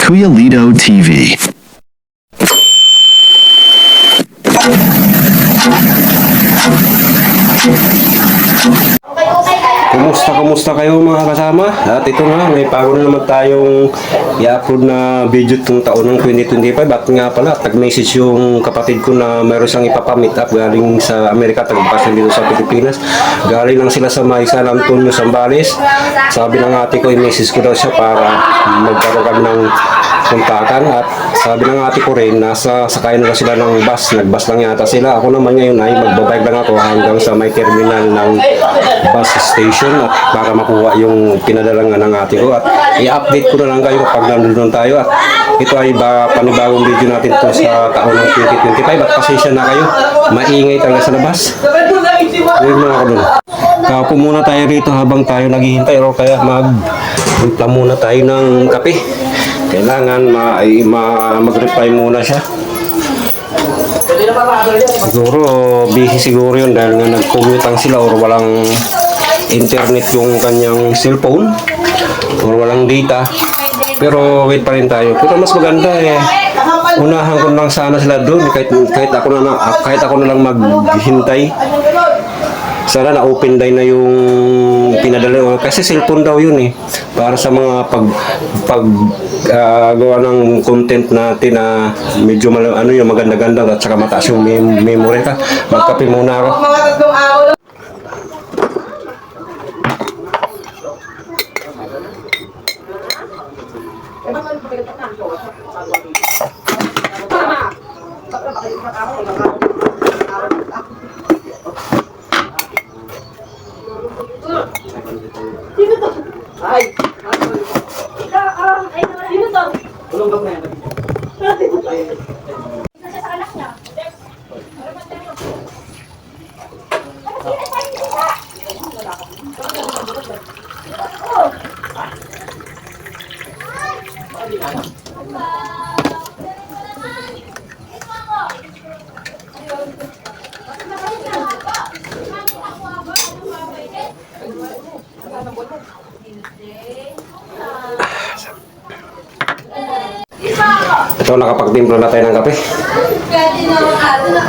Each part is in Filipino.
Cuyalito TV. Kumusta kayo mga kasama? At ito nga, may bago na naman tayong i-upload na video itong taon ng 2025. At nga pala, tag-message yung kapatid ko na mayroon siyang ipapamit up galing sa Amerika, tag-pasan dito sa Pilipinas. Galing lang sila sa may San Antonio, Zambales. Sabi ng ate ko, i-message ko daw siya para magkaroon kami ng kontakan. At sabi ng ate ko rin, nasa sakayan na sila ng bus. Nag-bus lang yata sila. Ako naman ngayon ay magbabike lang ako hanggang sa may terminal ng bus station at para makuha yung pinadala nga ng ate ko. At i-update ko na lang kayo kapag nandun tayo. At ito ay panibagong video natin to sa taon ng 2025. At pasensya na kayo, maingay talaga sa labas. Huwag na ako dun. Kaupo muna tayo rito habang tayo naghihintay o kaya mag-impla muna tayo ng kape. Kailangan mag-reply muna siya. Siguro busy siguro yun dahil nga nag-commute ang sila or walang internet yung kanyang cellphone or walang data. Pero wait pa rin tayo. Pero mas maganda unahan ko lang sana sila doon kahit ako na lang maghintay. Sana na-open line na yung pinadala. Kasi cellphone daw yun para sa mga gawa ng content natin na medyo yung maganda-ganda at saka mataas yung memory ka. Magkape muna ako. Sino to? Ay! Sino to? Tulong daw na yan. Isa sa anak niya. Ito, nakapagtimpla na tayo ng kape.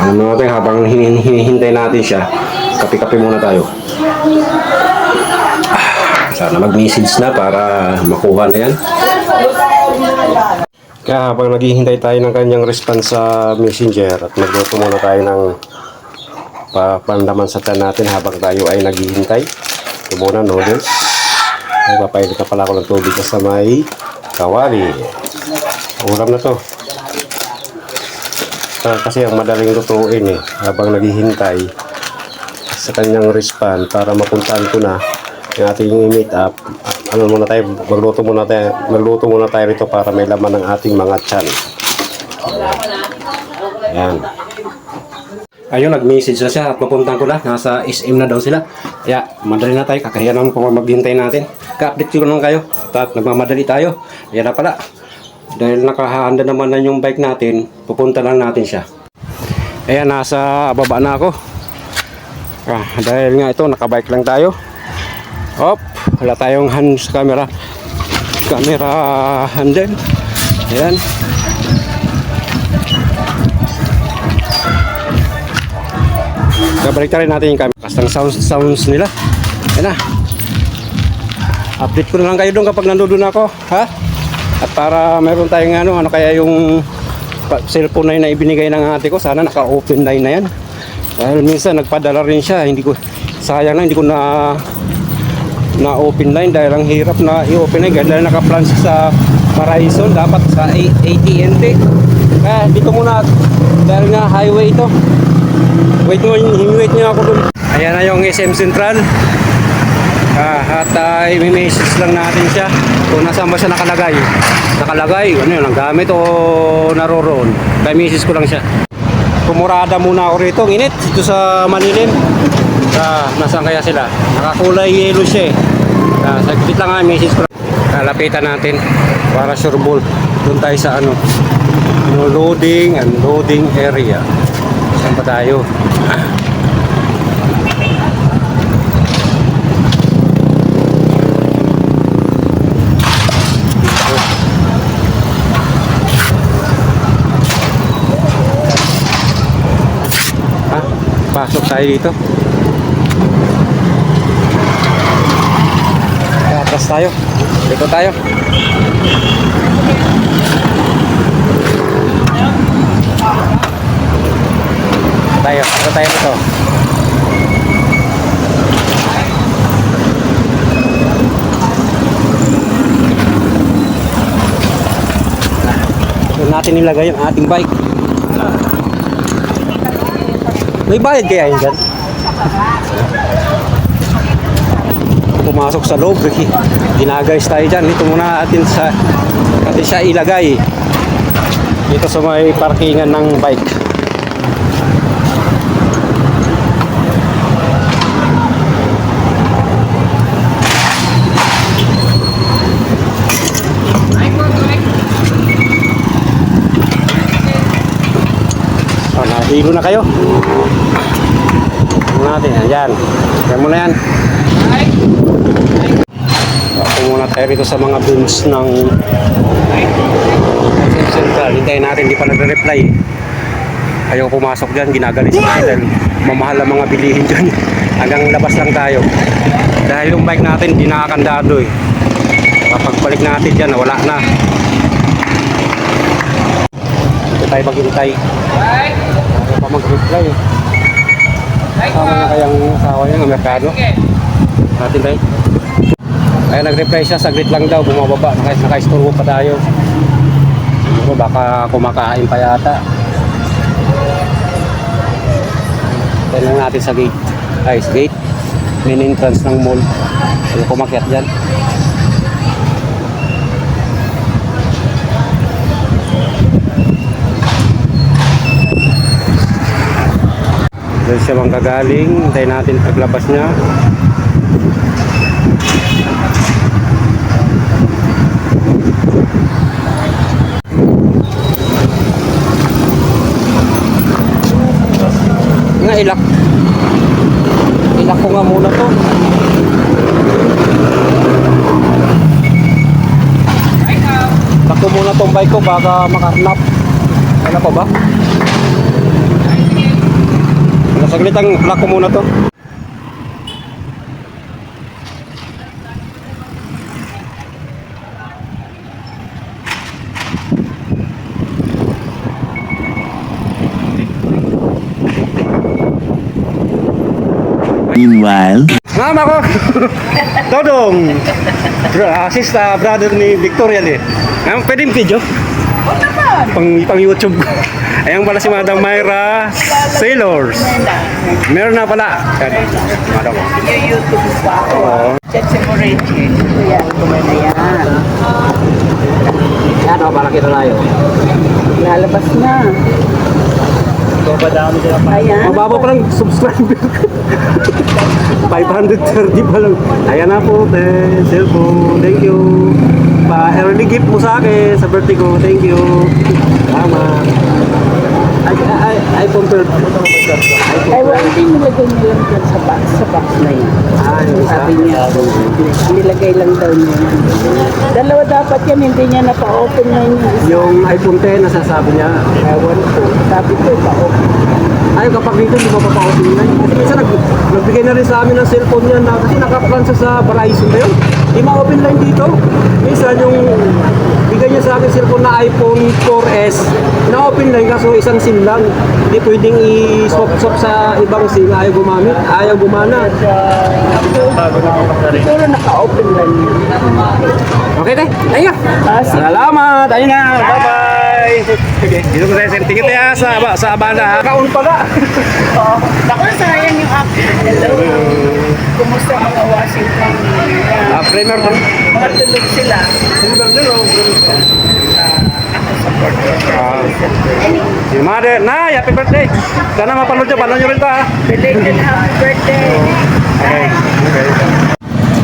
Ano natin, habang hinihintay natin siya, kape-kape muna tayo. Sana mag-message na para makuha na yan. Kaya habang naghihintay tayo ng kanyang response sa messenger at magluto muna tayo ng pandaman sa tan natin habang tayo ay naghihintay. Ito muna, noodles. Ay, papainit na pala ako ng tubig sa may kawali. Ulam na to. Kasi ang madaling lutuin habang naghihintay sa kanyang response para mapuntahan ko na yung ating meet up. Magluto muna tayo rito para may laman ng ating mga tiyan. Ayan. Ayun, nag-message na siya at mapuntahan ko na. Nasa SM na daw sila. Kaya, madali na tayo. Kakahiya naman kung maghintay natin. Ka-update ko lang kayo. At nagmamadali tayo. Ayan na pala. Dahil nakahanda naman na yung bike natin, pupunta lang natin siya. Ayan, nasa baba na ako. Dahil nga ito, nakabike lang tayo. Hop, wala tayong hands camera handle. Ayan. Kabalik rin natin yung camera. Kastang sounds nila. Ayan na. Update ko na lang kayo doon kapag nandoon ako. Ha? At para meron tayong ano kaya yung cellphone na yun na ibinigay ng ate ko, sana naka-open line na yan. Dahil minsan nagpadala rin siya, sayang na hindi ko na open line dahil ang hirap na i-open line dahil naka-plan sa Verizon, dapat sa AT&T. Kaya dito muna dahil nga highway ito. Wait nyo ako dun. Ayan na yung SM Central. At i-message lang natin siya kung nasaan ba siya nakalagay. Ano yun, ang gamit o naroroon. Kaya message ko lang siya. Pumurada muna ako rito. Init dito sa Manilim. Nasaan kaya sila? Nakakulay yellow siya saglit lang nga, message ko lang. Lapitan natin para sure ball. Doon tayo sa loading and loading area. Saan pa tayo? tayo dito. Atras tayo. Dito tayo. Ito tayo dito. Doon natin nilagay yung ating bike. May bayad kaya yun dyan? Pumasok sa loob, ginagays tayo dyan. Dito muna atin siya ilagay. Dito sa may parkingan ng bike. Hilo na kayo. Natin, ayan. Ayan muna yan. Ako muna tayo rito sa mga bins ng Central. Hintayin natin, di pa nagre-reply. Ayaw pumasok dyan, ginagalit sa akin dahil mamahal ang mga bilihin dyan. Hanggang labas lang tayo. Dahil yung bike natin, di nakakandado eh. Kapag balik natin dyan, wala na. Ito tayo maghintay. Pa mag-reply. Tama na kayang asawa niya ng merkado. Natin tayo. Kaya nag-reply siya, saglit lang daw, bumababa. Naka-istorbo pa tayo. Siguro baka kumakain pa yata. Tayo lang natin sa gate. Ay, sa gate. Main entrance ng mall. Kaya kumakyat dyan. Doon siya manggagaling, hintayin natin paglabas niya. Nga ilak ko nga muna to. Ilak ko muna tong bike ko baka makarnap. Ano pa ba? Saglit ang lock ko muna to. Meanwhile, Mama ko! Todong! Assist brother ni Victoria eh. Pwedeng video? Pang YouTube ko. Ayan pala si Madam Myra Sailors. Meron na pala. Madam. Yung YouTube pa ako. Oo. Chat si Moretti. Kuya, kumana yan. Yan o, para kita tayo. Lalabas na. Ayan. Mababa pa lang subscriber. 530 pa lang. Ayan na po, cellphone. Thank you. Pa-early gift mo sa akin sa birthday ko. Thank you. Tama. iPhone 12. Ay, wala din nilagay niya lang dyan sa box na yan. Yung isa? Sabi niya, nilagay lang daw niya. Dalawa dapat yan, hindi niya napa-open na yun. Yung iPhone 10, nasasabi niya. Ewan ko, sabi ko, pa-open. Ay, kapag dito, hindi mo papausin na. Kasi minsan nagbigay na rin sa amin ng cellphone niya na kasi nakaplan siya sa Verizon na yun. Hindi ma-open line dito. Minsan yung bigay niya sa akin cellphone na iPhone 4S, na-open line kaso isang SIM lang. Hindi pwedeng i-swap sa ibang SIM. Ayaw gumamit, ayaw gumana. Siguro naka-open lang yun. Okay, te. Ayun. Salamat. Ayun na. Bye-bye. Dito ko tayo tingin tayo sa Abana. Kaun pala. Ako, sayang yung app. Hello. Kumusta mga Washington? Premier doon. Mga tulog sila. Si Mother, Nay, happy birthday. Sana mapanood nyo rin to ha. Belated happy birthday. Okay.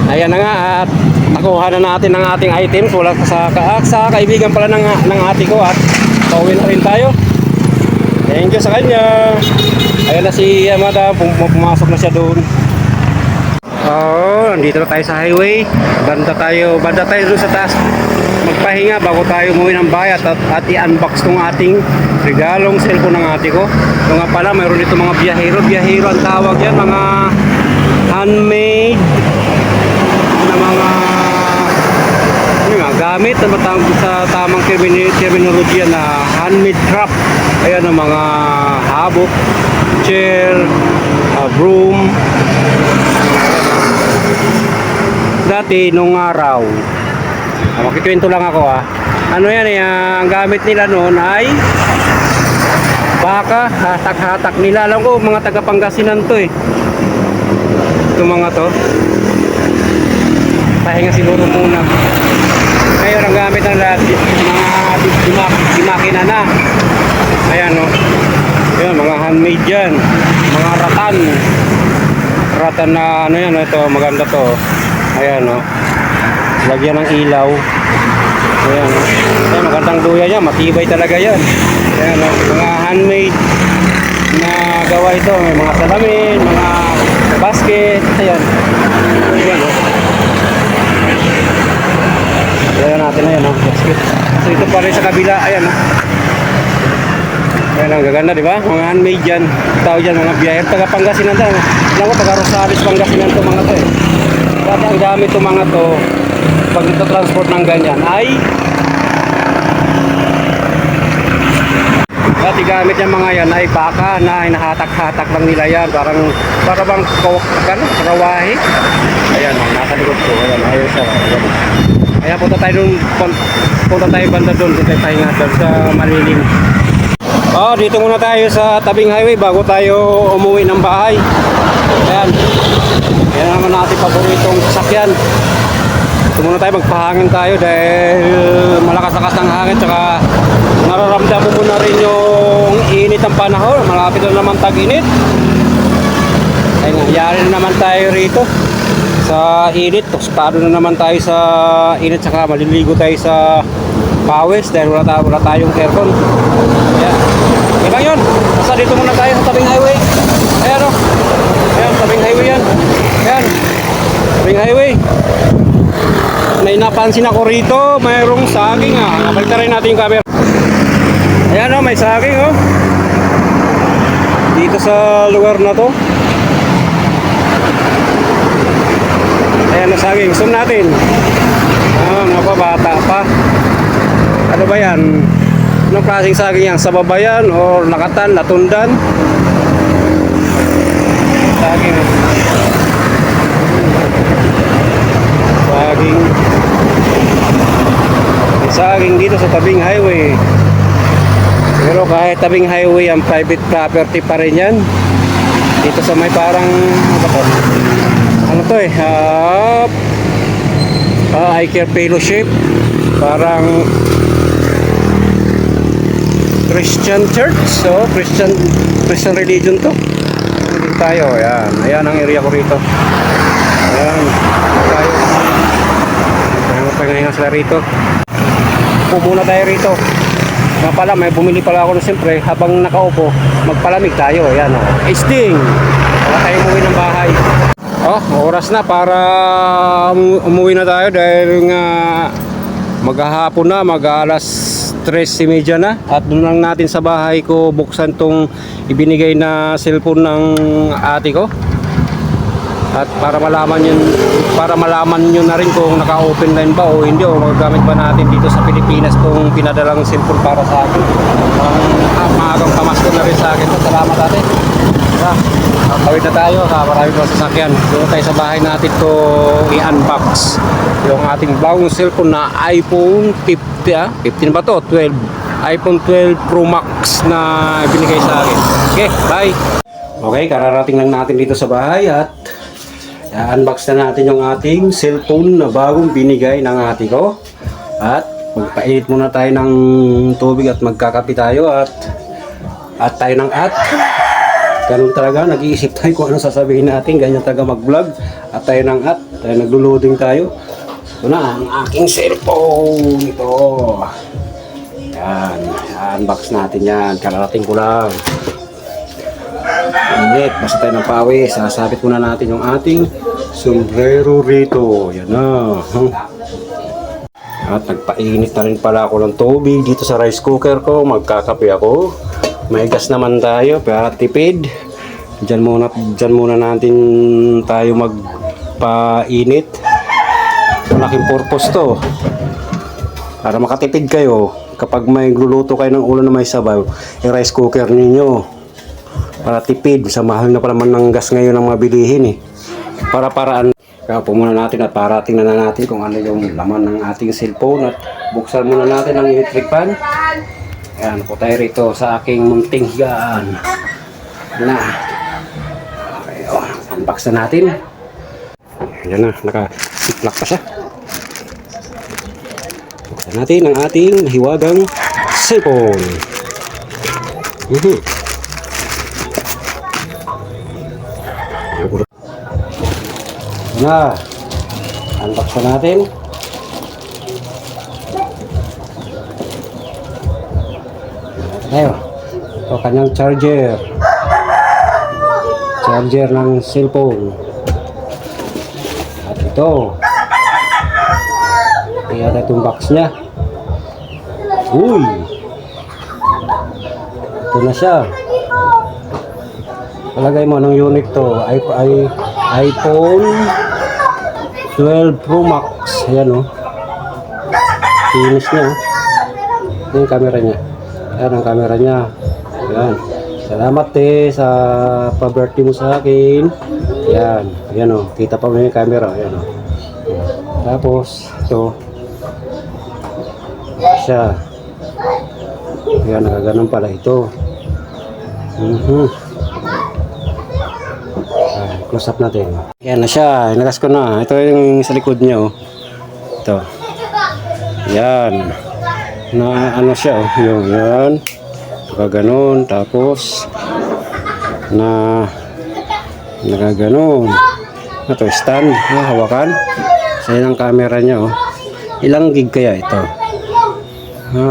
Ayan na nga at nakuha na natin ang ating items. Wala sa kaibigan pala ng ate ko at pauwi na rin tayo. Thank you sa kanya. Ayan na si Madam, pumasok na siya doon. Oo, Ayun, dito na tayo sa highway. Banda tayo doon sa taas. Magpahinga bago tayo umuwi ng bahay at i-unbox tong ating regalong cellphone ng ate ko. Ito nga pala, mayroon dito mga biyahero. Biyahero ang tawag yan, mga handmade na mga gamit na matawag sa tamang terminology na handmade craft. Ayan ang mga habok, chair, broom. Dati nung araw, makikwento lang ako ano yan ang gamit nila noon ay baka, hatak-hatak nila. Alam ko mga taga Pangasinan to itong mga to. Pahinga siguro muna. Ngayon ang gamit ng lahat mga dimakina na. Ayan yan, mga handmade yan, mga ratan na ano yan, ito maganda to. Ayan lagyan ng ilaw. Ayan ayan, magandang duya yan, matibay talaga yan. Ayan mga handmade na gawa ito. May mga salamin, mga basket. Ayan ayan natin na yan basket. So ito pa rin sa kabila. Ayan ayan ang gaganda, di ba? Mga handmade yan. Tao dyan, mga biyahero. Taga Pangasinan tayo. Alam ko, taga Rosales, Pangasinan to mga to Dati ang gamit to mga to, pag nito-transport ng ganyan, ay dati gamit yung mga yan ay baka na hinahatak-hatak lang nila yan. Para bang karawahi. Ayan, nasa likod ko. Ayan, ayos siya. Ayan, punta tayo banda doon. Punta tayo nga doon sa malilim. Dito muna tayo sa tabing highway bago tayo umuwi ng bahay. Ayan. Yan naman natin paboritong sasakyan. Dito muna tayo, magpahangin tayo dahil malakas-lakas ng hangin. Tsaka nararamdaman mo na rin yung init ng panahon. Malapit na naman tag-init. Ayun, yari na naman tayo rito sa init. Tostado na naman tayo sa init. Tsaka maliligo tayo sa pawis dahil wala tayong aircon. Ayan. Ibang yun. Basta dito muna tayo sa tabing highway. Ayan ayan, tabing highway yan. Ayan. Tabing highway. May napansin ako rito. Mayroong saging Balikan rin natin yung camera. Ayan may saging dito sa lugar na to. Ayan saging. Zoom natin. Mga bata pa. Ano ba yan? Anong klaseng saging yan? Sa babayan o nakatan, latundan? Saging. Saging dito sa tabing highway. Pero kahit tabing highway, ang private property pa rin yan. Dito sa may parang ano to I Care Fellowship. Parang Christian church, so Christian religion to. Dito tayo, ayan ang area ko rito. Ayan tayo. Magpahinga sila rito. Upo muna tayo rito. Nga pala, may bumili pala ako siyempre, habang nakaupo, magpalamig tayo. Ayan Sting. Wala tayo umuwi ng bahay. Oras na para umuwi na tayo dahil nga maghahapon na, mag-alas 3:30 na. At doon lang natin sa bahay ko buksan tong ibinigay na cellphone ng ate ko. At para malaman nyo na rin kung naka-open line ba o hindi, o magagamit ba natin dito sa Pilipinas tong pinadalang cellphone para sa akin. Maagang pamasko na rin sa akin. Salamat ate. Tawid na tayo, marami pa sasakyan. Doon tayo sa bahay natin to i-unbox yung ating bagong cellphone na iPhone 15 ba to? 12 iPhone 12 Pro Max na binigay sa akin. Okay, bye. Okay, kararating lang natin dito sa bahay at unbox na natin yung ating cellphone na bagong binigay ng ate ko. At magpainit muna tayo ng tubig at magkakape tayo at tayo ng ganun talaga, nag-iisip tayo kung ano sasabihin natin. Ganyan talaga mag-vlog. At tayo ng tayo naglo-loading tayo. Ito na ang aking cellphone. Ito. Yan. Unbox natin yan. Kararating ko lang. Init. Basta tayo ng pawis. Sasabit muna natin yung ating sombrero rito. Yan na. At nagpainit na rin pala ako ng tubig dito sa rice cooker ko. Magkakape ako. May gas naman tayo para tipid. Diyan muna natin tayo magpainit. Malaking purpose to. Para makatipid kayo. Kapag may gluluto kayo ng ulo na may sabaw, i-rice cooker ninyo. Para tipid. Sa mahal na pa naman ng gas ngayon ang mabilihin eh. Para-paraan. Kaya po muna natin at para tingnan na natin kung ano yung laman ng ating cellphone at buksan muna natin ang electric fan. Ayan po tayo rito sa aking munting higaan. Na. Okay, unbox na natin. Ayan na, naka-siplak pa siya. Buksan natin ang ating hiwagang cellphone. Na, unbox na natin. Tayo. Ito kanyang charger. Charger ng cellphone. At ito. Kaya itong box niya. Uy! Ito na siya. Palagay mo anong unit to. iPhone 12 Pro Max. Ayan o. Finish niya. Ito yung camera niya. Ayan ang camera niya. Ayan. Salamat sa pa-birthday mo sa akin. Ayan. Ayan o. Kita pa mo yung camera. Ayan o. Tapos, ito. Siya. Ayan, nakaganon pala ito. Close up natin. Ayan na siya. Inagas ko na. Ito yung sa likod niya. Oh. Ito. Yan. Na ano siya. Oh. Yung yan. Nakaganon. Tapos nakaganon. Ito stand. Hawakan. Sa ang camera niya. Oh. Ilang gig kaya ito?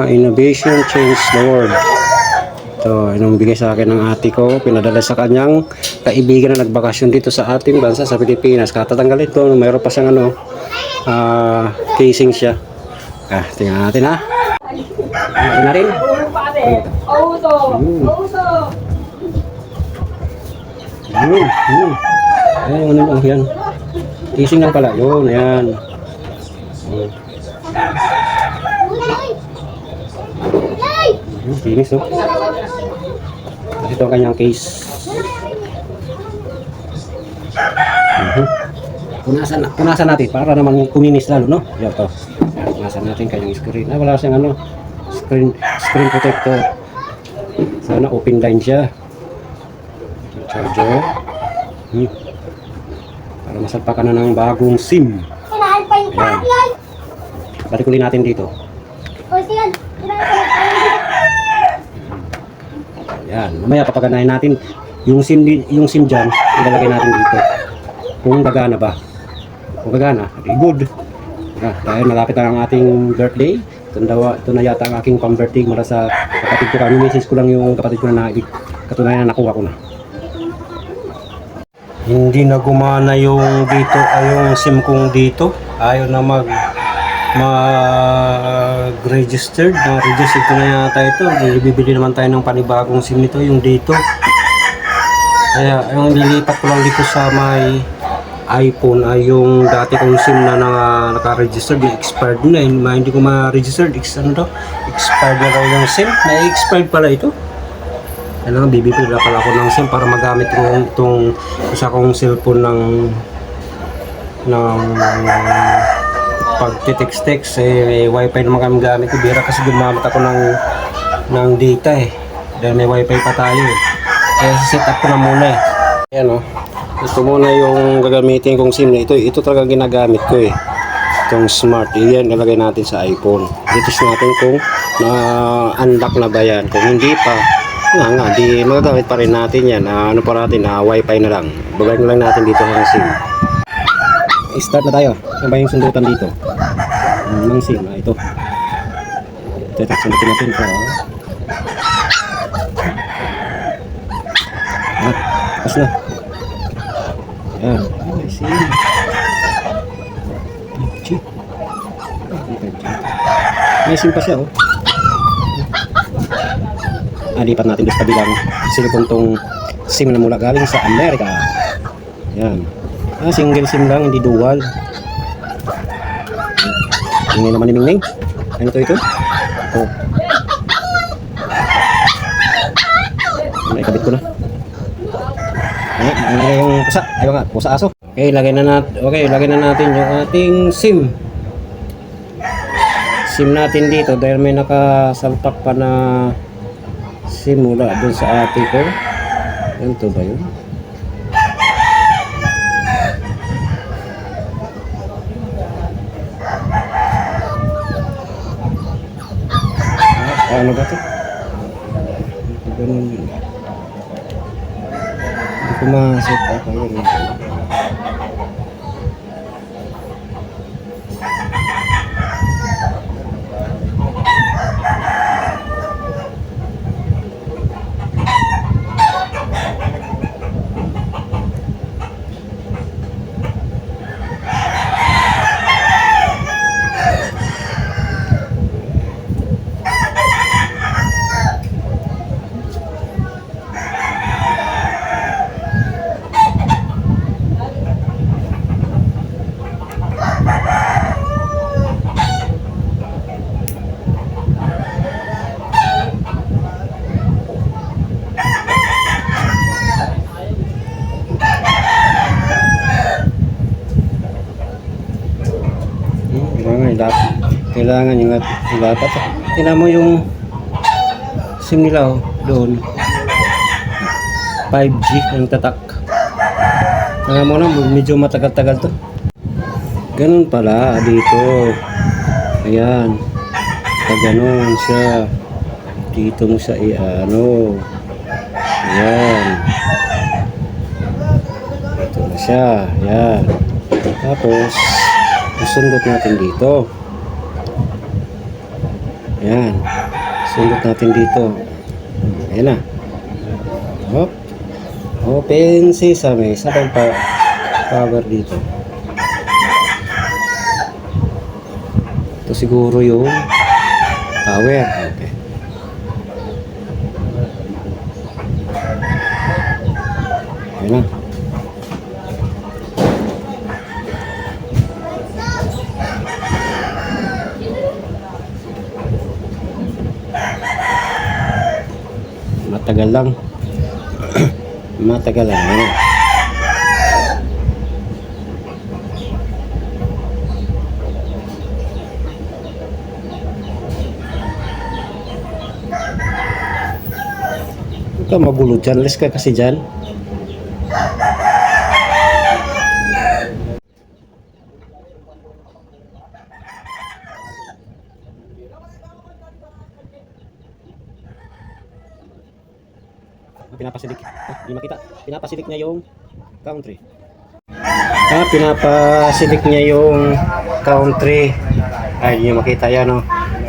Innovation change the world. Ito, inong bigay sa akin ng ate ko, pinadala sa kanyang kaibigan na nagbakasyon dito sa ating bansa sa Pilipinas. Katatanggalin ito, mayroon pa siyang casing siya. Tingnan natin ha. Tingnan natin. Yan. Casing lang pala, yun, yan. Finish, no? Ito ang kanyang case. Punasan natin para naman kuminis lalo, no? Yan to. Punasan natin kanyang screen. Wala siyang screen protector. Sana open line siya. Charger. Para masalpakan na ng bagong SIM. Ayan. Balik ulit natin dito. Yan, mamaya papaganahin natin yung SIM dyan, ilalagay natin dito. Kung gagana ba. Kung gagana, good. Dahil malapit na ang ating birthday. Ito na yata ang aking pang-birthday mula sa kapatid ko. Message ko lang yung kapatid ko na katunayan na nakuha ko na. Hindi na gumana yung dito, yung SIM kong dito. Ayaw na mag-registered. Registered ko na yata ito. Bibili naman tayo ng panibagong SIM nito, yung dito. Kaya yung nilipat ko lang dito sa may iPhone ay yung dati kong SIM na naka-registered, expired na. Hindi ko ma-registered. Expired na raw yung SIM. Na-expired pala ito. Kailangan bibili na pala ako ng SIM para magamit ko itong isa kong cellphone ng pag-text-text, may wifi naman kami gamit ko. Bira kasi gumamit ako ng data dahil may wifi pa tayo kaya set up ko na muna Ayan ito muna yung gagamitin kong SIM na ito talaga ginagamit ko itong smart. Yan nilagay natin sa iPhone. Dito natin kung na-unlock na ba yan. Kung hindi pa, di magagamit pa rin natin yan. Wifi na lang. Bagay na lang natin dito ang SIM. Start na tayo. Ano ba yung sundutan dito? Ng SIM. Ito. Sundutin natin ito. Tapos na. Ayan. SIM. May SIM pa siya, oh. Lipat natin doon sa kabilang silicone tong SIM na mula galing sa Amerika. Yan. Single SIM lang, hindi dual. Hindi naman ni Mingming. Ano to ito? Oh. Naikabit ko na. Ay, yung pusa. Ayaw nga, pusa aso. Okay, lagay na natin yung ating SIM. SIM natin dito dahil may nakasalpak pa na SIM mula dun sa ate ko. Yan to ba yun? Ano ba ito? Ganun yun. Hindi ko ma-set up. Ayun. Kailangan yung dapat. Tingnan mo yung SIM nila, oh, doon. 5G ang tatak. Tingnan mo na, medyo matagal-tagal to. Ganun pala dito. Ayan. Pag ganun siya, dito mo siya i-ano. Ayan. Ito na siya. Ayan. Tapos susundot natin dito. Ayan. Sundot natin dito. Ayan na. Hop. Open sesame. Isa pang power dito. Ito siguro yung power. Okay. Ayan na. Matagal lang. Matagal lang. Ano? Huwag ka magulo dyan. Alis ka kasi dyan. Pinapasilik. Hindi makita. Pinapasilik niya yung country. Pinapasilik niya yung country. Ay, hindi makita yan, oh.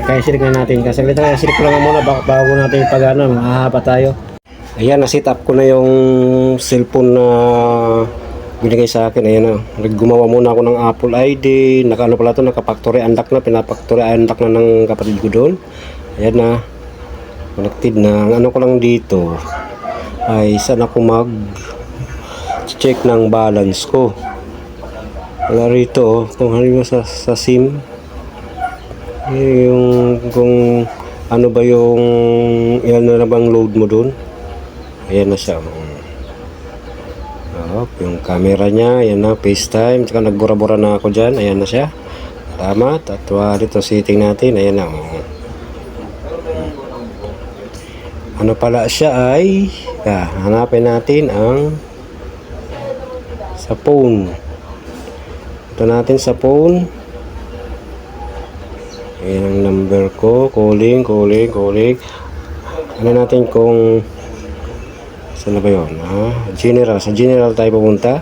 Kaya silik na natin. Kasi saglit na silik ko lang muna bago natin pag-ano, mahahaba tayo. Ayan, na-set up ko na yung cellphone na binigay sa akin. Ayan, oh. Gumawa muna ako ng Apple ID. Naka-ano pala ito, naka-factory unlock na. Pinapactory unlock na ng kapatid ko doon. Ayan na. Connected na. Ang ano ko lang dito ay saan ako mag-check ng balance ko. Wala rito, kung ano sa SIM. Yung kung ano ba yung yan na bang load mo dun. Ayan na siya. Yung camera niya, ayan na, FaceTime. Tsaka nagbura-bura na ako dyan. Ayan na siya. Tama. At dito setting natin. Ayan na. Ano pala siya ay hanapin natin ang sa phone. Ito natin sa phone. Ayan ang number ko. Calling. Ano natin kung saan na ba yun? General. Sa general tayo pupunta.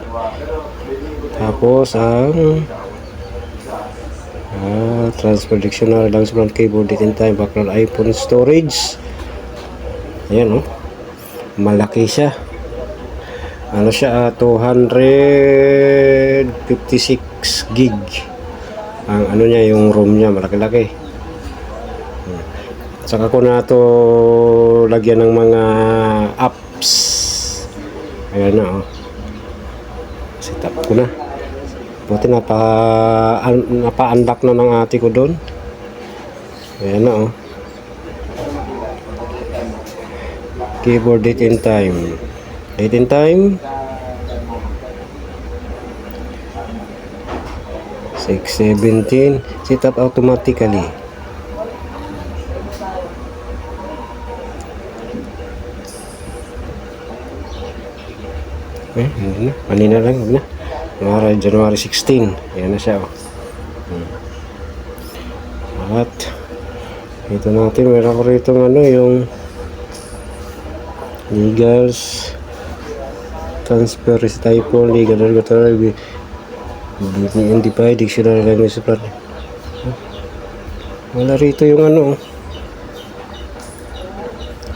Tapos ang transfer dictionary lang sa keyboard, date and time, background, iPhone storage. Ayan, oh. Malaki siya. Ano siya, 256 gig. Ang ano niya, yung ROM niya, malaki-laki. Saka ko na to lagyan ng mga apps. Ayan na, oh. Set up ko na. Buti napa-unlock na ng ate ko doon. Ayan na, oh. Keyboard date and time. Date and time. 6:17. Set up automatically. Hindi na. Kanina lang, huwag na. January 16. Ayan na siya, oh. At ito natin, meron ko rito yung legals, transfer, typo, legal, regulatory, NDPI, dictionary, language supply. Wala rito yung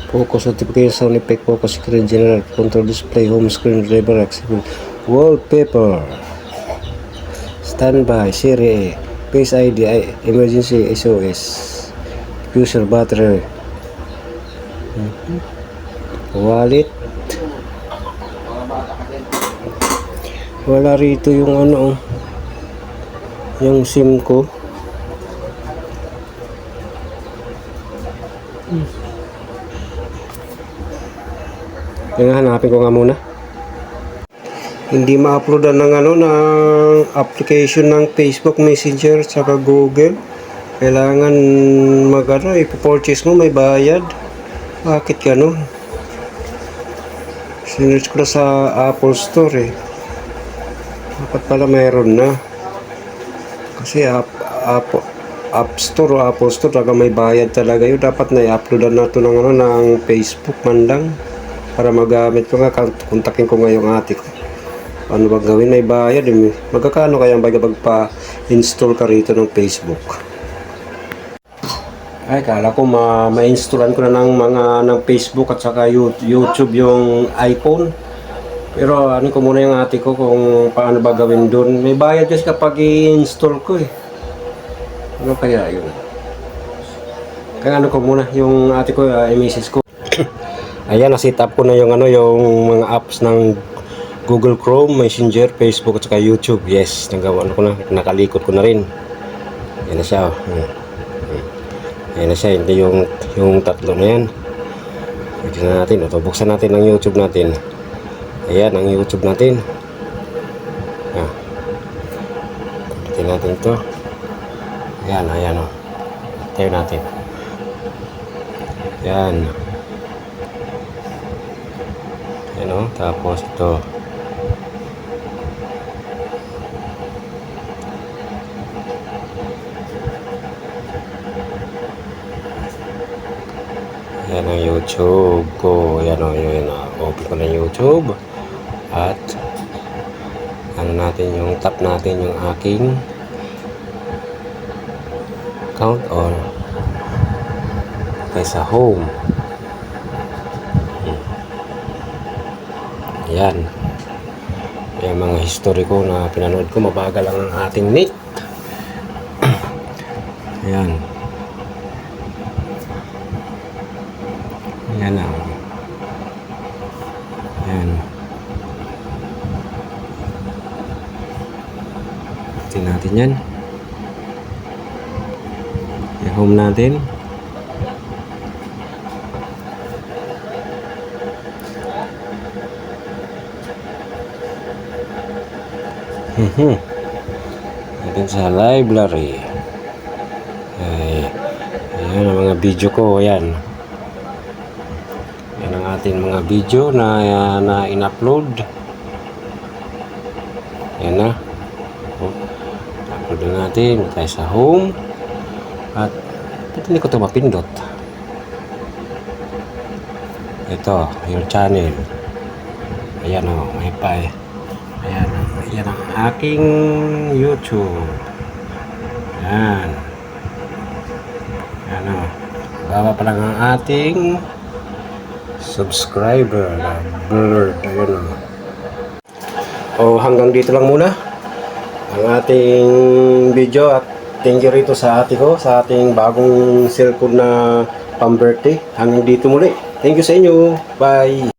focus, notification, sound effect, focus, screen, general, control, display, home screen, driver, accessible, wallpaper, standby, Siri, Face ID, emergency, SOS, user, battery, wallet. Wala rito yung yung SIM ko. Kaya hanapin ko nga muna. Hindi ma-uploadan ng ng application ng Facebook Messenger saka Google. Kailangan ipo-purchase mo, may bayad. Bakit gano'n? Sinerch ko na sa Apple Store eh. Dapat pala mayroon na. Kasi App Store o Apple Store talaga may bayad talaga yun. Dapat na i-uploadan na ito ng Facebook mandang para magamit ko nga. Kontakin ko nga yung ate ko. Ano ba gawin? May bayad eh. Magkakano kaya ang bayad magpa-install ka rito ng Facebook? Ay, kala ko ma-installan ko na ng Facebook at saka YouTube yung iPhone. Pero ko muna yung ate ko kung paano ba gawin doon. May bayad kasi kapag i-install ko eh. Ano kaya yun? Kaya ko muna yung ate ko, i-message ko. Ayan, na-set up ko na yung yung mga apps ng Google Chrome, Messenger, Facebook at saka YouTube. Yes, nagawa ko na, nakalikot ko na rin. Ayan na siya. Ayan na siya, hindi yung tatlo na yan. Pwede na natin, buksan natin ang YouTube natin. Ayan ang YouTube natin. Pwede natin ito. Ayan o. Tayo natin. Ayan. Ayan o, tapos ito. Ayan ang YouTube ko. Ayan o, open ko na YouTube. At natin yung tap natin yung aking account or sa home. Ayan. Yung mga history ko na pinanood ko, mabagal lang ang ating net. Ayan. Ayan lang. Ayan. Tingnan natin yan. I-home natin. Natin sa library. Ayan ang mga video ko. Ayan. Ayan ang ating mga video na in-upload. Ayan na. Upload na natin. Tayo sa home. At hindi ko ito mapindot. Ito, your channel. Ayan o, may pa eh. Ayan ang aking YouTube. Ayan. Ayan o. Baba pa lang ang ating subscriber. Blurred. Ayan o. Hanggang dito lang muna ang ating video at thank you rito sa ate ko, sa ating bagong cellphone na pang-birthday. Hanggang dito muli. Thank you sa inyo. Bye!